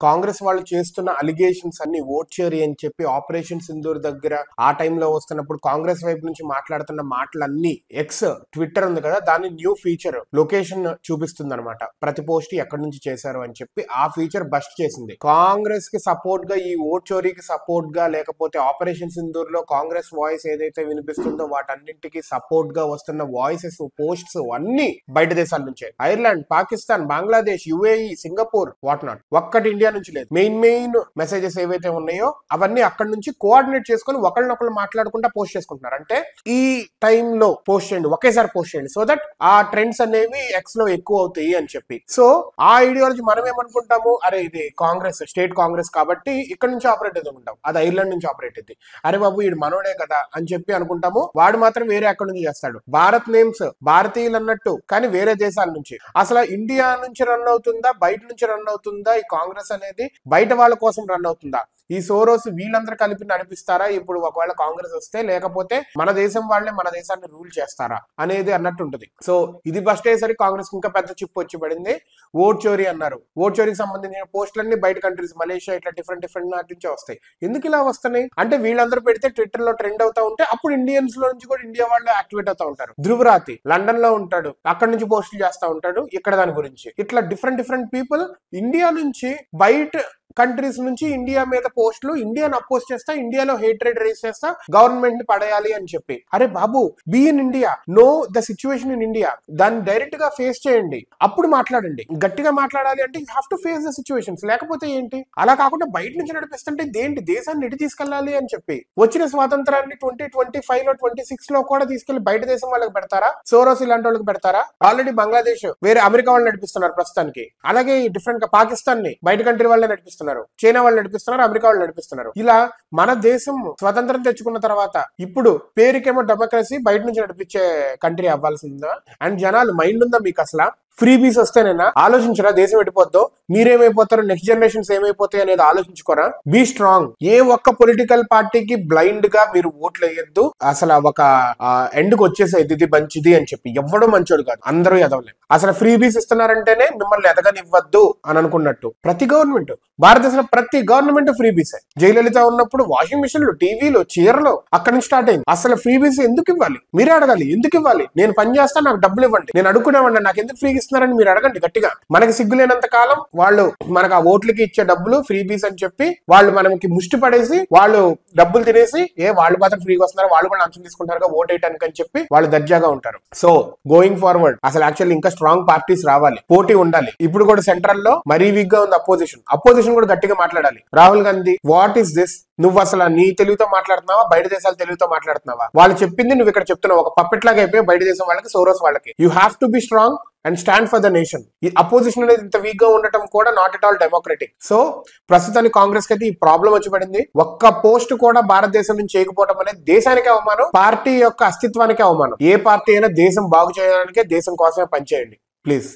కాంగ్రెస్ వాళ్ళు చేస్తున్న అలిగేషన్స్ అన్ని ఓట్చేరి అని చెప్పి ఆపరేషన్ సింధూర్ దగ్గర ఆ టైంలో వస్తున్నప్పుడు కాంగ్రెస్ వైపు నుంచి మాట్లాడుతున్న మాటలన్నీ ఎక్స్ ట్విట్టర్ ఉంది కదా, దాని న్యూ ఫీచర్ లొకేషన్ చూపిస్తుంది అనమాట. ప్రతి పోస్ట్ ఎక్కడి నుంచి చేశారు అని చెప్పి ఆ ఫీచర్ బస్ట్ చేసింది. కాంగ్రెస్ కి సపోర్ట్ గా, ఈ ఓట్ చోరీకి సపోర్ట్ గా, లేకపోతే ఆపరేషన్ సింధూర్ లో కాంగ్రెస్ వాయిస్ ఏదైతే వినిపిస్తుందో వాటన్నింటికి సపోర్ట్ గా వస్తున్న వాయిసెస్, పోస్ట్స్ అన్ని బయట దేశాల నుంచే. Ireland, Pakistan, Bangladesh, UAE, Singapore, what not, ఒక్కటి ఇండియా నుంచి లేదు. మెయిన్ మెసేజెస్ ఏవైతే ఉన్నాయో అవన్నీ అక్కడి నుంచి కోఆర్డినేట్ చేసుకుని ఒకళ్ళనొకళ్ళు మాట్లాడుకుంటా పోస్ట్ చేసుకుంటున్నారు. అంటే ఈ టైంలో పోస్ట్ చేయండి, ఒకేసారి పోస్ట్ చేయండి, సో దట్ ఆ ట్రెండ్స్ అనేవి ఎక్స్ లో ఎక్కువ అవుతాయి అని చెప్పి. సో ఆ ఐడియాలజీ మనం ఏమనుకుంటాము, అరే ఇది కాంగ్రెస్, స్టేట్ కాంగ్రెస్ కాబట్టి ఇక్కడ నుంచి ఆపరేట్ అవుతుంటాం, అది ఐర్లాండ్ నుంచి ఆపరేట్ అవుతుంది, అరే బాబు వీడు మనోడే కదా అని చెప్పి అనుకుంటాము. వాడు మాత్రం వేరే అక్కడి నుంచి చేస్తాడు. భారత్ నేమ్స్ భారతీయులు అన్నట్టు, కానీ వేరే దేశాల నుంచి. అసలు ఇండియా నుంచి రన్ అవుతుందా, బయట నుంచి రన్ అవుతుందా ఈ కాంగ్రెస్ అనేది, బయట వాళ్ళ కోసం రన్ అవుతుందా, ఈ సోరోస్ వీళ్ళందరూ కలిపి నడిపిస్తారా ఇప్పుడు ఒకవేళ కాంగ్రెస్ వస్తే, లేకపోతే మన దేశం వాళ్ళే మన దేశాన్ని రూల్ చేస్తారా అనేది అన్నట్టు ఉంటుంది. సో ఇది ఫస్ట్ అయ్యేసరికి కాంగ్రెస్ ఇంకా పెద్ద చిప్పు వచ్చి పడింది. ఓట్ చోరీ అన్నారు. ఓట్ చోరీకి సంబంధించిన పోస్టులన్నీ బయట కంట్రీస్, మలేషియా ఇట్లా డిఫరెంట్ నాటి నుంచే వస్తాయి. ఎందుకు ఇలా వస్తున్నాయి అంటే వీళ్ళందరూ పెడితే ట్విట్టర్ లో ట్రెండ్ అవుతా ఉంటే అప్పుడు ఇండియన్స్ లో నుంచి కూడా ఇండియా వాళ్ళు యాక్టివేట్ అవుతా ఉంటారు. ధృవరాతి లండన్ లో ఉంటాడు, అక్కడ నుంచి పోస్టులు చేస్తా ఉంటాడు ఇక్కడ దాని గురించి. ఇట్లా డిఫరెంట్ పీపుల్ ఇండియా నుంచి బయట కంట్రీస్ నుంచి ఇండియా మీద పోస్టులు, ఇండియాను అపోజ్ చేస్తా, ఇండియాలో హేట్రేడ్ రేస్ చేస్తా, గవర్నమెంట్ ని పడేయాలి అని చెప్పి. అరే బాబు, be in India, know the situation in India, దాన్ని డైరెక్ట్ గా ఫేస్ చేయండి, అప్పుడు మాట్లాడండి. గట్టిగా మాట్లాడాలి అంటే you have to face the situations. లేకపోతే ఏంటి, అలా కాకుండా బయట నుంచి నడిపిస్తుంటే దేంటి, దేశాన్ని ఎటు తీసుకెళ్లాలి అని చెప్పి. వచ్చిన స్వాతంత్రాన్ని 2025 లో 26 లో కూడా తీసుకెళ్లి బయట దేశం వాళ్ళకి పెడతారా, సోరోస్ ఇలాంటి వాళ్ళకి పెడతారా? ఆల్రెడీ బంగ్లాదేశ్ వేరే అమెరికా వాళ్ళు నడిపిస్తున్నారు ప్రస్తుతానికి. అలాగే డిఫరెంట్ గా పాకిస్తాన్ ని బయట కంట్రీ వాళ్ళే నడిపిస్తున్నారు, చైనా వాళ్ళు నడిపిస్తున్నారు, అమెరికా వాళ్ళు నడిపిస్తున్నారు. ఇలా మన దేశం స్వతంత్రం తెచ్చుకున్న తర్వాత ఇప్పుడు పేరుకేమో డెమోక్రసీ, బయట నుంచి నడిపించే కంట్రీ అవ్వాల్సిందా? అండ్ జనాలు మైండ్ ఉందా మీకు అసలు? ఫ్రీ బీస్ వస్తేనైనా ఆలోచించరా దేశం ఎడిపోద్దో, మీరేమైపోతారో, నెక్స్ట్ జనరేషన్స్ ఏమైపోతాయి అనేది ఆలోచించుకోరా? Be strong. ఏ ఒక్క పొలిటికల్ పార్టీకి బ్లైండ్ గా మీరు ఓట్లు వేయద్దు. అసలు ఒక ఎండ్ కు వచ్చేసేది ఇది మంచిది అని చెప్పి. ఎవ్వడూ మంచోడు కాదు, అందరూ ఎదవలే. అసలు ఫ్రీ బీస్ ఇస్తున్నారంటేనే మిమ్మల్ని ఎదగనివ్వద్దు అని అనుకున్నట్టు. ప్రతి గవర్నమెంట్, భారతదేశంలో ప్రతి గవర్నమెంట్ ఫ్రీ బీసే. జయలలిత ఉన్నప్పుడు వాషింగ్ మిషన్లు, టీవీలు, చీరలు అక్కడి నుంచి స్టార్ట్ అయింది. అసలు ఫ్రీ బీస్ ఎందుకు ఇవ్వాలి? మీరే అడగాలి, ఎందుకు ఇవ్వాలి? నేను పని చేస్తాను, నాకు డబ్బులు ఇవ్వండి. నేను అడుక్కునేవాడిని, నాకు ఎందుకు ఫ్రీ ఇస్తున్నారని మీరు అడగండి గట్టిగా. మనకి సిగ్గు లేనంత కాలం వాళ్ళు మనకు ఆ ఓట్లకి ఇచ్చే డబ్బులు ఫ్రీ బీస్ అని చెప్పి వాళ్ళు మనకి ముష్టి పడేసి వాళ్ళు డబ్బులు తినేసి, వాళ్ళు మాత్రం ఫ్రీగా వస్తున్నారు, వాళ్ళు కూడా అంచం తీసుకుంటారు ఓట్ వేయడానికి అని చెప్పి వాళ్ళు దర్జాగా ఉంటారు. సో గోయింగ్ ఫార్వర్డ్ అసలు యాక్చువల్లీ ఇంకా స్ట్రాంగ్ పార్టీస్ రావాలి, పోటీ ఉండాలి. ఇప్పుడు కూడా సెంట్రల్ లో మరీ వీక్ గా ఉంది అపోజిషన్ కూడా గట్టిగా మాట్లాడాలి. Rahul Gandhi, what is this? నువ్వు అసలు నీ తెలుగుతో మాట్లాడుతున్నావా, బయట దేశాల తెలుగుతో మాట్లాడుతున్నావా? వాళ్ళు చెప్పింది నువ్వు ఇక్కడ చెప్తున్నావు. ఒక పప్పెట్ లాగా అయిపోయి బయట దేశం వాళ్ళకి, సోరోస్ వాళ్ళకి. You have to be strong and stand for the nation. ఈ అపోజిషన్ అనేది ఇంత వీక్ గా ఉండటం కూడా not at all democratic. So ప్రస్తుతానికి కాంగ్రెస్ కి అయితే ఈ ప్రాబ్లం వచ్చి పడింది. ఒక్క పోస్ట్ కూడా భారతదేశం నుంచి చేయకపోవడం అనేది దేశానికి అవమానం, పార్టీ యొక్క అస్తిత్వానికి అవమానం. ఏ పార్టీ అయినా దేశం బాగు చేయడానికే, దేశం కోసమే పనిచేయండి ప్లీజ్.